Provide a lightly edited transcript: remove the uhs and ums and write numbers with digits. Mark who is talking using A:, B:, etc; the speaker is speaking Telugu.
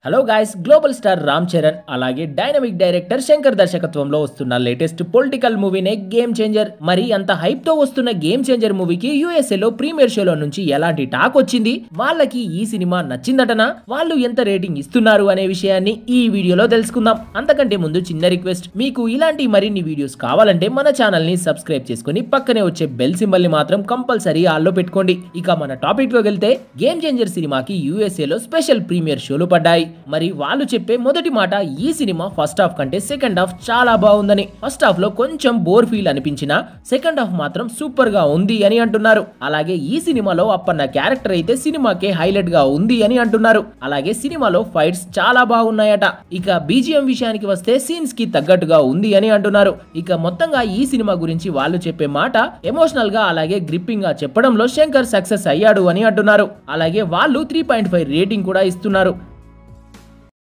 A: Hello guys, global star Ram Charan అలాగే డైనమిక్ డైరెక్టర్ శంకర్ దర్శకత్వంలో వస్తున్న లేటెస్ట్ పొలిటికల్ మూవీనే గేమ్ చేంజర్. మరి అంత హైప్ తో వస్తున్న గేమ్ చేంజర్ మూవీకి యూఎస్ఏ లో ప్రీమియర్ షోలో నుంచి ఎలాంటి టాక్ వచ్చింది, వాళ్ళకి ఈ సినిమా నచ్చిందటనా, వాళ్ళు ఎంత రేటింగ్ ఇస్తున్నారు అనే విషయాన్ని ఈ వీడియోలో తెలుసుకుందాం. అంతకంటే ముందు చిన్న రిక్వెస్ట్, మీకు ఇలాంటి మరిన్ని వీడియోస్ కావాలంటే మన ఛానల్ ని సబ్స్క్రైబ్ చేసుకుని పక్కనే వచ్చే బెల్ సింబల్ ని మాత్రం కంపల్సరీ ఆల్లో పెట్టుకోండి. ఇక మన టాపిక్ లోకి వెళ్తే, గేమ్ చేంజర్ సినిమాకి యూఎస్ఏ లో స్పెషల్ ప్రీమియర్ షోలు పడ్డాయి. మరి వాళ్ళు చెప్పే మొదటి మాట, ఈ సినిమా ఫస్ట్ హాఫ్ కంటే సెకండ్ హాఫ్ చాలా బాగుందని. ఫస్ట్ హాఫ్ లో కొంచెం బోర్ ఫీల్ అనిపించినా సెకండ్ హాఫ్ మాత్రం సూపర్ గా ఉంది అని అంటున్నారు. అలాగే ఈ సినిమాలో అప్పన్న క్యారెక్టర్ అయితే సినిమాకే హైలైట్ గా ఉంది అని అంటున్నారు. అలాగే సినిమాలో ఫైట్స్ చాలా బాగున్నాయట. ఇక బీజిఎం విషయానికి వస్తే సీన్స్ కి తగ్గట్టుగా ఉంది అని అంటున్నారు. ఇక మొత్తంగా ఈ సినిమా గురించి వాళ్ళు చెప్పే మాట, ఎమోషనల్ గా అలాగే గ్రిప్పింగ్ గా చెప్పడంలో శంకర్ సక్సెస్ అయ్యాడు అని అంటున్నారు. అలాగే వాళ్ళు 3.5 రేటింగ్ కూడా ఇస్తున్నారు.